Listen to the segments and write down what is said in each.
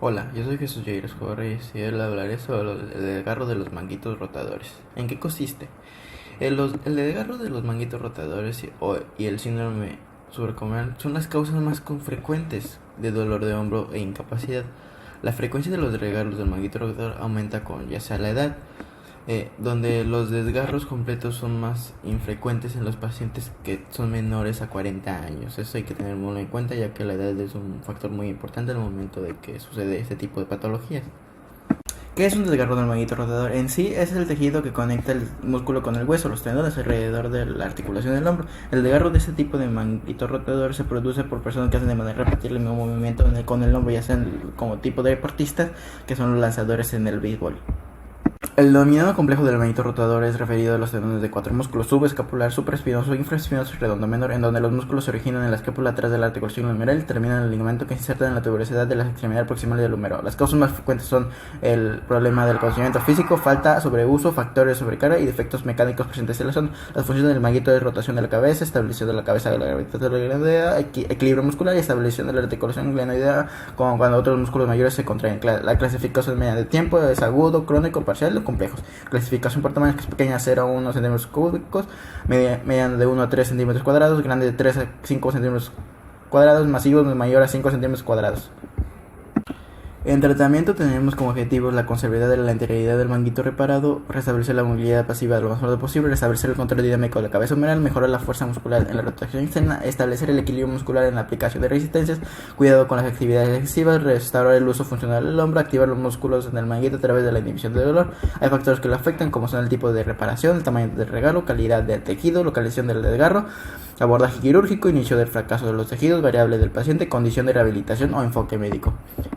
Hola, yo soy Jesús Jair Reyes y hoy hablaré sobre el desgarro de los manguitos rotadores. ¿En qué consiste? El desgarro de los manguitos rotadores y el síndrome subacromial son las causas más frecuentes de dolor de hombro e incapacidad. La frecuencia de los desgarros del manguito rotador aumenta con ya sea la edad, donde los desgarros completos son más infrecuentes en los pacientes que son menores a 40 años. Eso hay que tenerlo en cuenta, ya que la edad es un factor muy importante al momento de que sucede este tipo de patologías. ¿Qué es un desgarro del manguito rotador? En sí es el tejido que conecta el músculo con el hueso, los tendones alrededor de la articulación del hombro. El desgarro de este tipo de manguito rotador se produce por personas que hacen de manera repetida el mismo movimiento con el hombro, ya sean como tipo de deportistas, que son los lanzadores en el béisbol. El denominado complejo del manguito rotador es referido a los tendones de cuatro músculos: subescapular, supraespinoso, infraespinoso y redondo menor, en donde los músculos se originan en la escápula atrás de la articulación humeral y terminan en el ligamento que se inserta en la tuberosidad de la extremidad proximal del húmero. Las causas más frecuentes son el problema del conocimiento físico, falta, sobreuso, factores de sobrecarga y defectos mecánicos presentes en la zona. Las funciones del manguito de rotación de la cabeza, establección de la cabeza de la gravitación de la glenoidea, equilibrio muscular y establección de la articulación glenoidea, como cuando otros músculos mayores se contraen. La clasificación media de tiempo es agudo, crónico, parcial o complejos. Clasificación por tamaños, que es pequeña, 0 a 1 centímetros cúbicos, mediana de 1 a 3 centímetros cuadrados, grande de 3 a 5 centímetros cuadrados, masivos mayor a 5 centímetros cuadrados. En tratamiento tenemos como objetivo la conservación de la integridad del manguito reparado, restablecer la movilidad pasiva lo más rápido posible, restablecer el control dinámico de la cabeza humeral, mejorar la fuerza muscular en la rotación externa, establecer el equilibrio muscular en la aplicación de resistencias, cuidado con las actividades excesivas, restaurar el uso funcional del hombro, activar los músculos en el manguito a través de la inhibición del dolor. Hay factores que lo afectan, como son el tipo de reparación, el tamaño del regalo, calidad del tejido, localización del desgarro, abordaje quirúrgico, inicio del fracaso de los tejidos, variable del paciente, condición de rehabilitación o enfoque médico.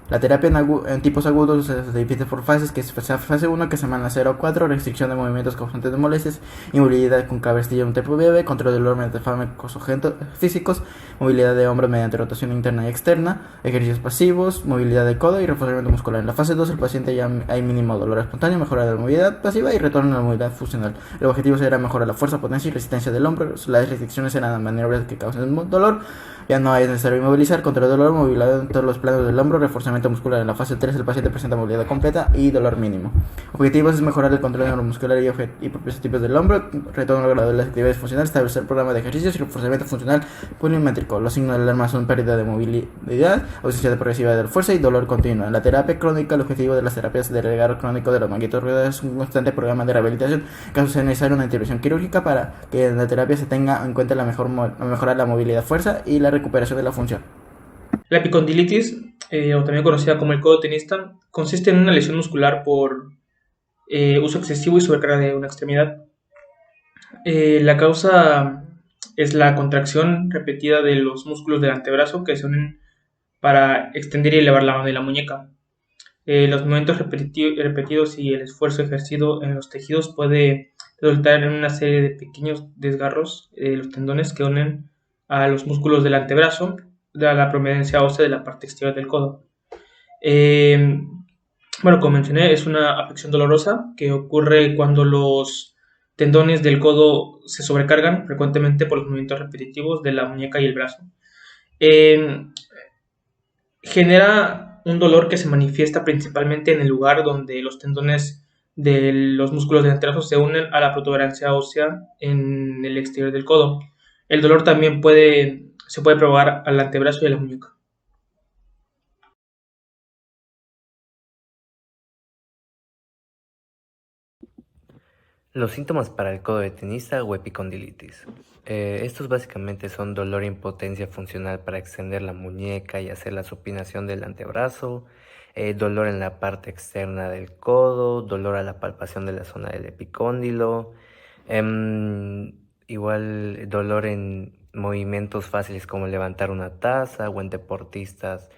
La terapia en tipos agudos se divide por fases, que es fase 1, que semana 0 a 4, restricción de movimientos causantes de molestias, inmovilidad con cabestilla un tiempo breve, control del dolor mediante fármacos físicos, movilidad de hombro mediante rotación interna y externa, ejercicios pasivos, movilidad de codo y reforzamiento muscular. En la fase 2 el paciente ya hay mínimo dolor espontáneo, mejora de la movilidad pasiva y retorno a la movilidad funcional. El objetivo será mejorar la fuerza, potencia y resistencia del hombro. Las restricciones serán maniobras que causen dolor. Ya no es necesario inmovilizar, control del dolor, movilidad en todos los planos del hombro, reforzamiento muscular. En la fase 3 el paciente presenta movilidad completa y dolor mínimo. Objetivos es mejorar el control neuromuscular y propios tipos del hombro, retorno gradual de las actividades funcionales, establecer programa de ejercicios y reforzamiento funcional polimétrico. Los signos de alarma son pérdida de movilidad, ausencia progresiva de la fuerza y dolor continuo. En la terapia crónica, el objetivo de las terapias de desgarro crónico de los manguitos rotadores es un constante programa de rehabilitación. En caso sea necesaria una intervención quirúrgica para que en la terapia se tenga en cuenta mejorar la movilidad, fuerza y la recuperación de la función. La epicondilitis, o también conocida como el codo tenista, consiste en una lesión muscular por uso excesivo y sobrecarga de una extremidad. La causa es la contracción repetida de los músculos del antebrazo que se unen para extender y elevar la mano y la muñeca. Los movimientos repetidos y el esfuerzo ejercido en los tejidos puede resultar en una serie de pequeños desgarros de los tendones que unen a los músculos del antebrazo, de la prominencia ósea de la parte exterior del codo. Eh, bueno, como mencioné, es una afección dolorosa que ocurre cuando los tendones del codo se sobrecargan frecuentemente por los movimientos repetitivos de la muñeca y el brazo. Eh, Genera un dolor que se manifiesta principalmente en el lugar donde los tendones de los músculos del antebrazo se unen a la protuberancia ósea en el exterior del codo. El dolor también se puede provocar al antebrazo y a la muñeca. Los síntomas para el codo de tenista o epicondilitis. Estos básicamente son dolor e impotencia funcional para extender la muñeca y hacer la supinación del antebrazo, dolor en la parte externa del codo, dolor a la palpación de la zona del epicóndilo, igual dolor en movimientos fáciles como levantar una taza o en deportistas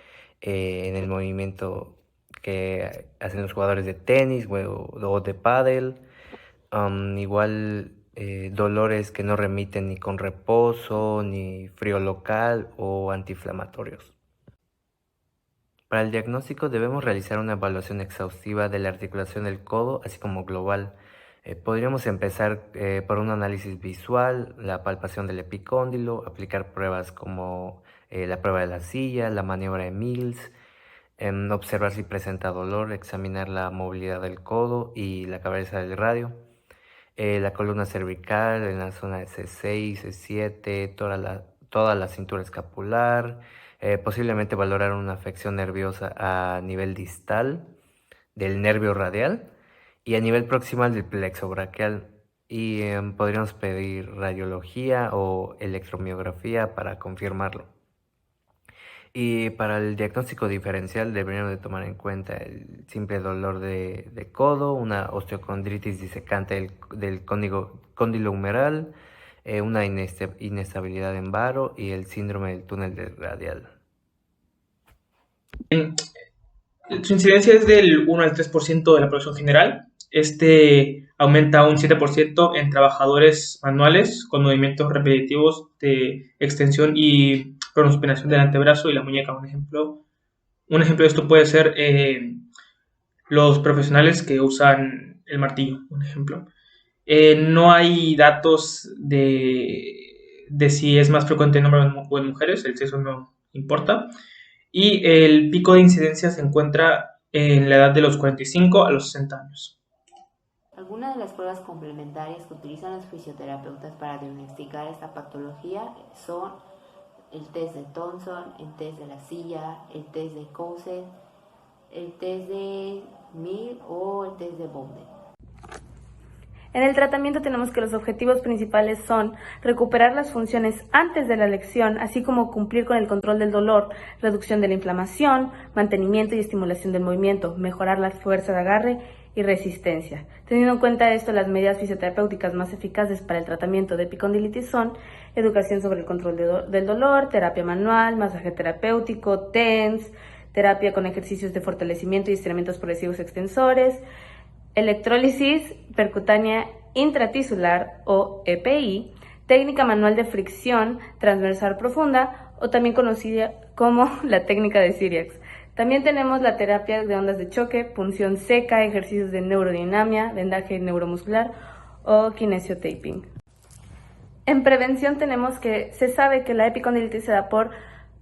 en el movimiento que hacen los jugadores de tenis o de pádel. Igual dolores que no remiten ni con reposo, ni frío local o antiinflamatorios. Para el diagnóstico debemos realizar una evaluación exhaustiva de la articulación del codo, así como global. Podríamos empezar por un análisis visual, la palpación del epicóndilo, aplicar pruebas como la prueba de la silla, la maniobra de Mills, Observar si presenta dolor, examinar la movilidad del codo y la cabeza del radio, la columna cervical en la zona de C6, C7, toda la cintura escapular, posiblemente valorar una afección nerviosa a nivel distal del nervio radial y a nivel proximal del plexo braquial. Y podríamos pedir radiología o electromiografía para confirmarlo. Y para el diagnóstico diferencial deberíamos de tomar en cuenta el simple dolor de codo, una osteocondritis disecante del cóndilo humeral, una inestabilidad en varo y el síndrome del túnel del radial. Su incidencia es del 1 al 3% de la población general. Este aumenta un 7% en trabajadores manuales con movimientos repetitivos de extensión y pronosupinación del antebrazo y la muñeca. Un ejemplo de esto puede ser los profesionales que usan el martillo, un ejemplo. No hay datos de si es más frecuente en hombres o en mujeres, el sexo no importa. Y el pico de incidencia se encuentra en la edad de los 45 a los 60 años. Algunas de las pruebas complementarias que utilizan los fisioterapeutas para diagnosticar esta patología son el test de Thomson, el test de la silla, el test de Cousset, el test de Mir o el test de Bowden. En el tratamiento tenemos que los objetivos principales son recuperar las funciones antes de la lesión, así como cumplir con el control del dolor, reducción de la inflamación, mantenimiento y estimulación del movimiento, mejorar la fuerza de agarre y resistencia. Teniendo en cuenta esto, las medidas fisioterapéuticas más eficaces para el tratamiento de epicondilitis son educación sobre el control del dolor, terapia manual, masaje terapéutico, TENS, terapia con ejercicios de fortalecimiento y estiramientos progresivos extensores, electrólisis percutánea intratisular o EPI, técnica manual de fricción transversal profunda o también conocida como la técnica de Cyriax. También tenemos la terapia de ondas de choque, punción seca, ejercicios de neurodinamia, vendaje neuromuscular o kinesiotaping. En prevención tenemos que se sabe que la epicondilitis se da por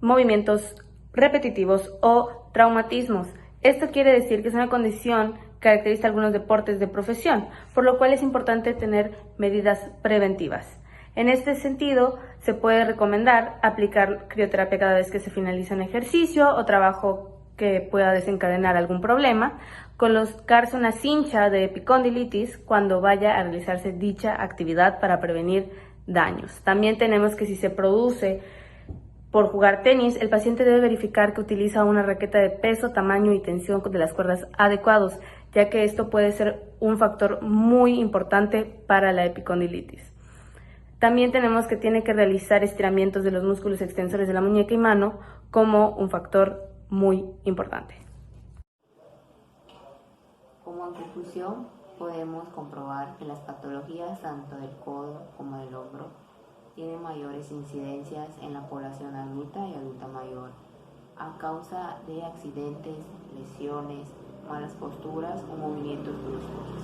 movimientos repetitivos o traumatismos. Esto quiere decir que es una condición que caracteriza algunos deportes de profesión, por lo cual es importante tener medidas preventivas. En este sentido, se puede recomendar aplicar crioterapia cada vez que se finaliza un ejercicio o trabajo que pueda desencadenar algún problema, colocarse una cincha de epicondilitis cuando vaya a realizarse dicha actividad para prevenir daños. También tenemos que si se produce por jugar tenis, el paciente debe verificar que utiliza una raqueta de peso, tamaño y tensión de las cuerdas adecuados, ya que esto puede ser un factor muy importante para la epicondilitis. También tenemos que tiene que realizar estiramientos de los músculos extensores de la muñeca y mano como un factor muy importante. Como en conclusión, podemos comprobar que las patologías tanto del codo como del hombro tienen mayores incidencias en la población adulta y adulta mayor a causa de accidentes, lesiones, malas posturas o movimientos bruscos.